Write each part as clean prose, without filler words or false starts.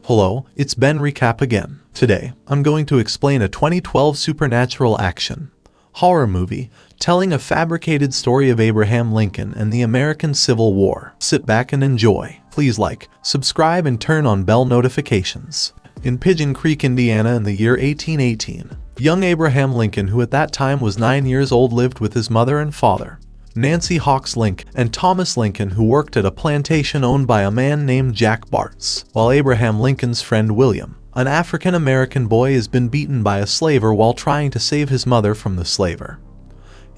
Hello, it's Ben Recap again. Today, I'm going to explain a 2012 supernatural action horror movie telling a fabricated story of Abraham Lincoln and the American Civil War. Sit back and enjoy. Please like, subscribe, and turn on bell notifications. In Pigeon Creek, Indiana in the year 1818, young Abraham Lincoln, who at that time was 9 years old, lived with his mother and father, Nancy Hawks Lincoln, and Thomas Lincoln, who worked at a plantation owned by a man named Jack Bartz, while Abraham Lincoln's friend William, an African-American boy, has been beaten by a slaver while trying to save his mother from the slaver.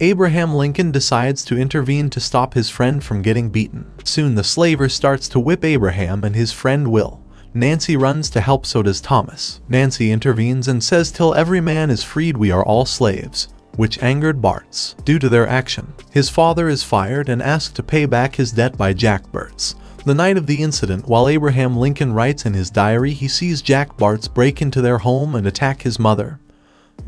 Abraham Lincoln decides to intervene to stop his friend from getting beaten. Soon the slaver starts to whip Abraham and his friend Will. Nancy runs to help, so does Thomas. Nancy intervenes and says, "Till every man is freed, we are all slaves," which angered Bartz. Due to their action, his father is fired and asked to pay back his debt by Jack Bartz. The night of the incident, while Abraham Lincoln writes in his diary, he sees Jack Bartz break into their home and attack his mother,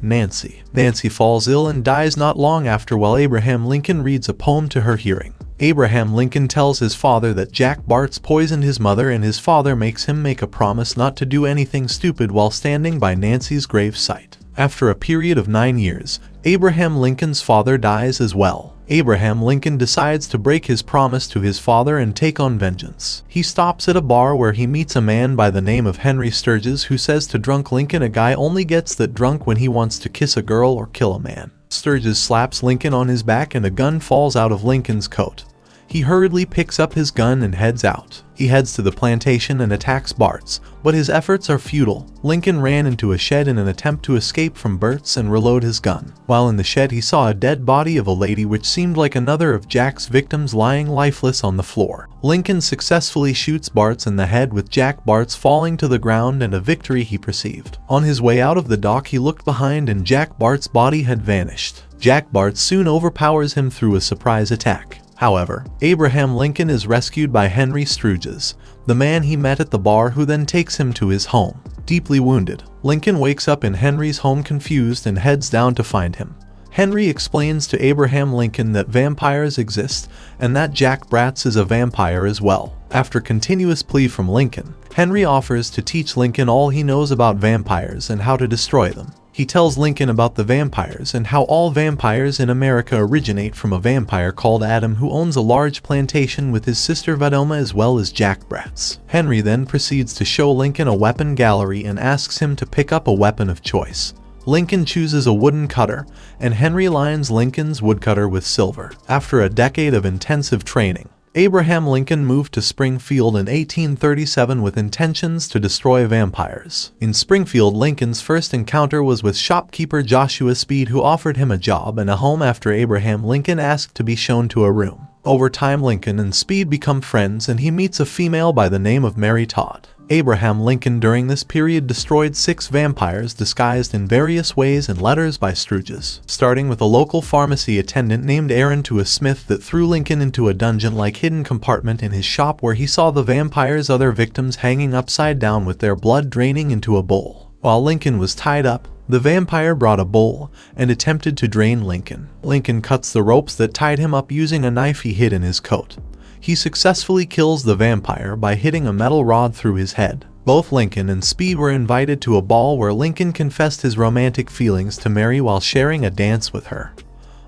Nancy. Nancy falls ill and dies not long after, while Abraham Lincoln reads a poem to her hearing. Abraham Lincoln tells his father that Jack Bartz poisoned his mother, and his father makes him make a promise not to do anything stupid while standing by Nancy's grave site. After a period of 9 years, Abraham Lincoln's father dies as well. Abraham Lincoln decides to break his promise to his father and take on vengeance. He stops at a bar where he meets a man by the name of Henry Sturgis, who says to drunk Lincoln, "A guy only gets that drunk when he wants to kiss a girl or kill a man." Sturgis slaps Lincoln on his back and a gun falls out of Lincoln's coat. He hurriedly picks up his gun and heads out. He heads to the plantation and attacks Bartz, but his efforts are futile. Lincoln ran into a shed in an attempt to escape from Bartz and reload his gun. While in the shed, he saw a dead body of a lady which seemed like another of Jack's victims lying lifeless on the floor. Lincoln successfully shoots Bartz in the head, with Jack Bartz falling to the ground, and a victory he perceived. On his way out of the dock, he looked behind and Jack Bartz's body had vanished. Jack Bartz soon overpowers him through a surprise attack. However, Abraham Lincoln is rescued by Henry Sturgis, the man he met at the bar, who then takes him to his home. Deeply wounded, Lincoln wakes up in Henry's home confused and heads down to find him. Henry explains to Abraham Lincoln that vampires exist and that Jack Bartz is a vampire as well. After continuous plea from Lincoln, Henry offers to teach Lincoln all he knows about vampires and how to destroy them. He tells Lincoln about the vampires and how all vampires in America originate from a vampire called Adam, who owns a large plantation with his sister Vadoma as well as Jack Bartz. Henry then proceeds to show Lincoln a weapon gallery and asks him to pick up a weapon of choice. Lincoln chooses a wooden cutter, and Henry lines Lincoln's woodcutter with silver. After a decade of intensive training, Abraham Lincoln moved to Springfield in 1837 with intentions to destroy vampires. In Springfield, Lincoln's first encounter was with shopkeeper Joshua Speed, who offered him a job and a home after Abraham Lincoln asked to be shown to a room. Over time, Lincoln and Speed become friends, and he meets a female by the name of Mary Todd. Abraham Lincoln during this period destroyed 6 vampires disguised in various ways in letters by Sturgis, starting with a local pharmacy attendant named Aaron to a smith that threw Lincoln into a dungeon-like hidden compartment in his shop where he saw the vampire's other victims hanging upside down with their blood draining into a bowl. While Lincoln was tied up, the vampire brought a bowl and attempted to drain Lincoln. Lincoln cuts the ropes that tied him up using a knife he hid in his coat. He successfully kills the vampire by hitting a metal rod through his head. Both Lincoln and Speed were invited to a ball where Lincoln confessed his romantic feelings to Mary while sharing a dance with her.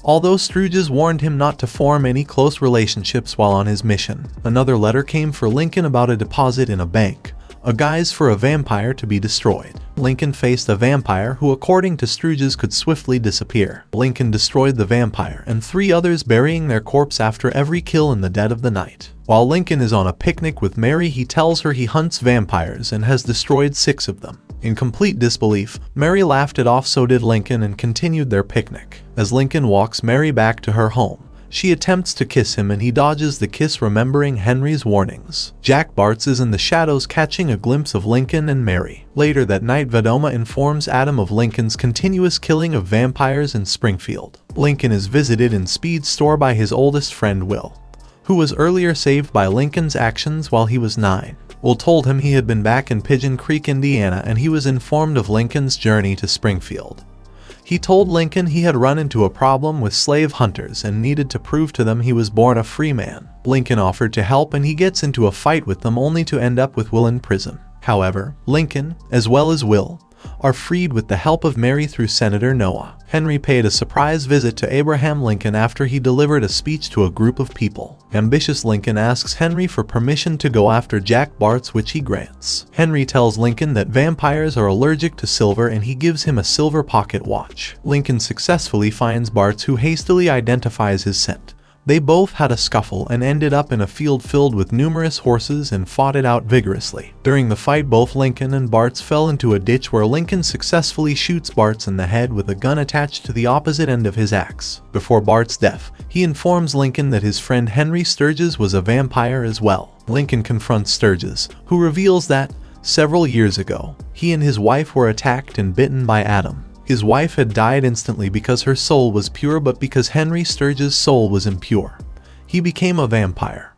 Although Sturgis warned him not to form any close relationships while on his mission, another letter came for Lincoln about a deposit in a bank, a guise for a vampire to be destroyed. Lincoln faced a vampire who, according to Sturgis, could swiftly disappear. Lincoln destroyed the vampire and 3 others, burying their corpse after every kill in the dead of the night. While Lincoln is on a picnic with Mary, he tells her he hunts vampires and has destroyed 6 of them. In complete disbelief, Mary laughed it off, so did Lincoln, and continued their picnic. As Lincoln walks Mary back to her home, she attempts to kiss him and he dodges the kiss, remembering Henry's warnings. Jack Bartz is in the shadows, catching a glimpse of Lincoln and Mary. Later that night, Vadoma informs Adam of Lincoln's continuous killing of vampires in Springfield. Lincoln is visited in Speed's store by his oldest friend Will, who was earlier saved by Lincoln's actions while he was 9. Will told him he had been back in Pigeon Creek, Indiana, and he was informed of Lincoln's journey to Springfield. He told Lincoln he had run into a problem with slave hunters and needed to prove to them he was born a free man. Lincoln offered to help and he gets into a fight with them, only to end up with Will in prison. However, Lincoln, as well as Will, are freed with the help of Mary through Senator Noah. Henry paid a surprise visit to Abraham Lincoln after he delivered a speech to a group of people. Ambitious Lincoln asks Henry for permission to go after Jack Bartz, which he grants. Henry tells Lincoln that vampires are allergic to silver and he gives him a silver pocket watch. Lincoln successfully finds Bartz, who hastily identifies his scent. They both had a scuffle and ended up in a field filled with numerous horses and fought it out vigorously. During the fight, both Lincoln and Bartz fell into a ditch where Lincoln successfully shoots Bartz in the head with a gun attached to the opposite end of his axe. Before Bart's death, he informs Lincoln that his friend Henry Sturgis was a vampire as well. Lincoln confronts Sturgis, who reveals that, several years ago, he and his wife were attacked and bitten by Adam. His wife had died instantly because her soul was pure, but because Henry Sturgis' soul was impure, he became a vampire.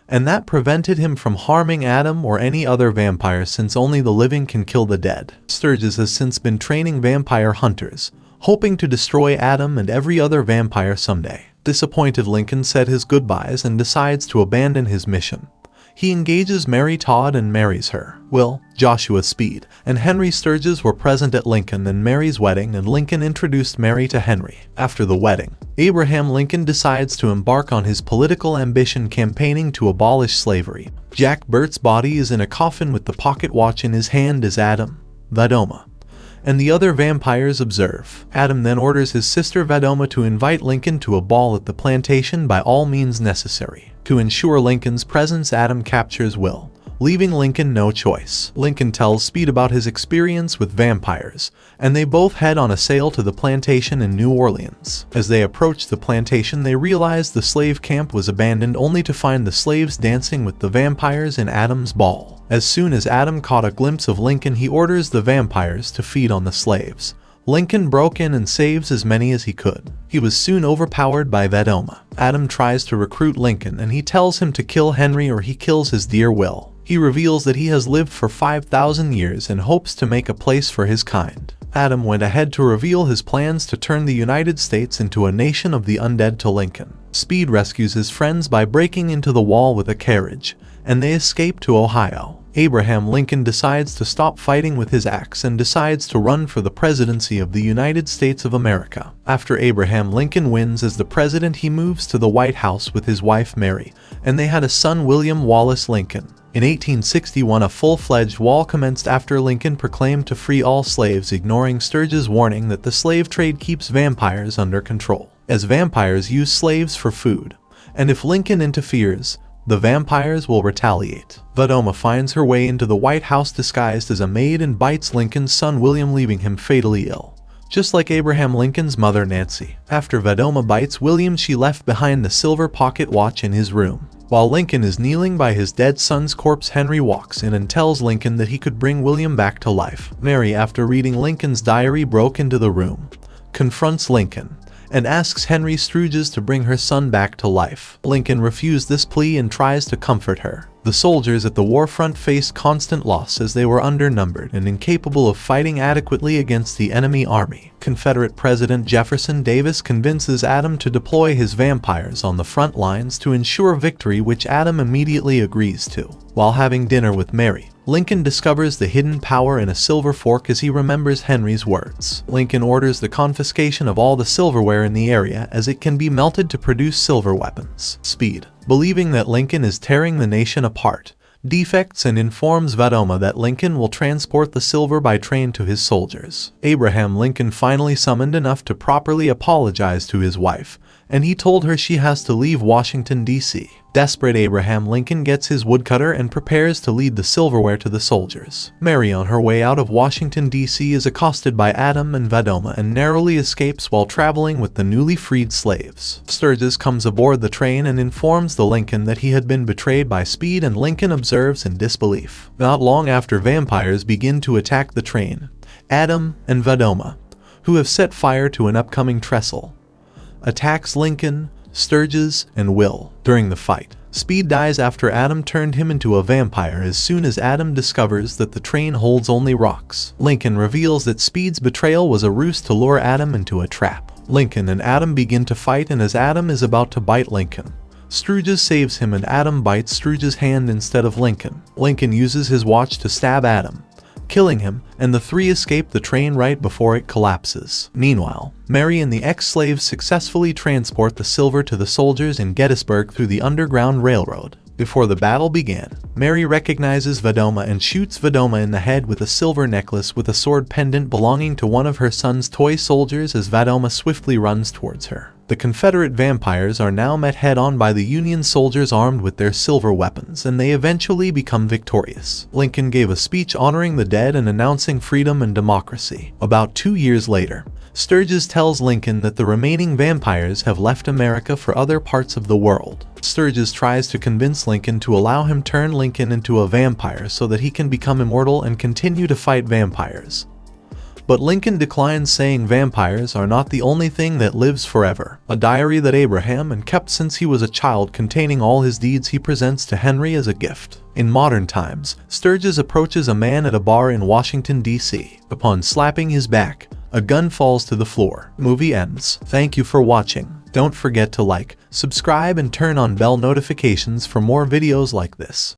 And that prevented him from harming Adam or any other vampire, since only the living can kill the dead. Sturgis has since been training vampire hunters, hoping to destroy Adam and every other vampire someday. Disappointed, Lincoln said his goodbyes and decides to abandon his mission. He engages Mary Todd and marries her. Will, Joshua Speed, and Henry Sturgis were present at Lincoln and Mary's wedding, and Lincoln introduced Mary to Henry. After the wedding, Abraham Lincoln decides to embark on his political ambition, campaigning to abolish slavery. Jack Bart's body is in a coffin with the pocket watch in his hand as Adam, Vadoma, and the other vampires observe. Adam then orders his sister Vadoma to invite Lincoln to a ball at the plantation by all means necessary. To ensure Lincoln's presence, Adam captures Will, leaving Lincoln no choice. Lincoln tells Speed about his experience with vampires, and they both head on a sail to the plantation in New Orleans. As they approach the plantation, they realize the slave camp was abandoned, only to find the slaves dancing with the vampires in Adam's ball. As soon as Adam caught a glimpse of Lincoln, he orders the vampires to feed on the slaves. Lincoln broke in and saves as many as he could. He was soon overpowered by Vadoma. Adam tries to recruit Lincoln, and he tells him to kill Henry or he kills his dear Will. He reveals that he has lived for 5,000 years and hopes to make a place for his kind. Adam went ahead to reveal his plans to turn the United States into a nation of the undead to Lincoln. Speed rescues his friends by breaking into the wall with a carriage, and they escape to Ohio. Abraham Lincoln decides to stop fighting with his axe and decides to run for the presidency of the United States of America. After Abraham Lincoln wins as the president, he moves to the White House with his wife Mary, and they had a son, William Wallace Lincoln. In 1861, a full-fledged war commenced after Lincoln proclaimed to free all slaves, ignoring Sturgis' warning that the slave trade keeps vampires under control, as vampires use slaves for food, and if Lincoln interferes, the vampires will retaliate. Vadoma finds her way into the White House disguised as a maid and bites Lincoln's son William, leaving him fatally ill, just like Abraham Lincoln's mother Nancy. After Vadoma bites William, she left behind the silver pocket watch in his room. While Lincoln is kneeling by his dead son's corpse, Henry walks in and tells Lincoln that he could bring William back to life. Mary, after reading Lincoln's diary, broke into the room, confronts Lincoln, and asks Henry Sturgis to bring her son back to life. Lincoln refused this plea and tries to comfort her. The soldiers at the war front faced constant loss as they were undernumbered and incapable of fighting adequately against the enemy army. Confederate President Jefferson Davis convinces Adam to deploy his vampires on the front lines to ensure victory, which Adam immediately agrees to. While having dinner with Mary, Lincoln discovers the hidden power in a silver fork as he remembers Henry's words. Lincoln orders the confiscation of all the silverware in the area, as it can be melted to produce silver weapons. Speed, believing that Lincoln is tearing the nation apart, defects and informs Vadoma that Lincoln will transport the silver by train to his soldiers. Abraham Lincoln finally summoned enough to properly apologize to his wife, and he told her she has to leave Washington, D.C. Desperate, Abraham Lincoln gets his woodcutter and prepares to lead the silverware to the soldiers. Mary, on her way out of Washington, D.C., is accosted by Adam and Vadoma and narrowly escapes while traveling with the newly freed slaves. Sturgis comes aboard the train and informs the Lincoln that he had been betrayed by Speed, and Lincoln observes in disbelief. Not long after, vampires begin to attack the train. Adam and Vadoma, who have set fire to an upcoming trestle, attacks Lincoln, Sturgis, and Will. During the fight, Speed dies after Adam turned him into a vampire as soon as Adam discovers that the train holds only rocks. Lincoln reveals that Speed's betrayal was a ruse to lure Adam into a trap. Lincoln and Adam begin to fight, and as Adam is about to bite Lincoln, Sturgis saves him and Adam bites Sturgis' hand instead of Lincoln. Lincoln uses his watch to stab Adam, killing him, and the three escape the train right before it collapses. Meanwhile, Mary and the ex-slaves successfully transport the silver to the soldiers in Gettysburg through the Underground Railroad. Before the battle began, Mary recognizes Vadoma and shoots Vadoma in the head with a silver necklace with a sword pendant belonging to one of her son's toy soldiers as Vadoma swiftly runs towards her. The Confederate vampires are now met head-on by the Union soldiers armed with their silver weapons, and they eventually become victorious. Lincoln gave a speech honoring the dead and announcing freedom and democracy. About 2 years later, Sturgis tells Lincoln that the remaining vampires have left America for other parts of the world. Sturgis tries to convince Lincoln to allow him turn Lincoln into a vampire so that he can become immortal and continue to fight vampires. But Lincoln declines, saying vampires are not the only thing that lives forever. A diary that Abraham had kept since he was a child containing all his deeds he presents to Henry as a gift. In modern times, Sturgis approaches a man at a bar in Washington, D.C. Upon slapping his back, a gun falls to the floor. Movie ends. Thank you for watching. Don't forget to like, subscribe and turn on bell notifications for more videos like this.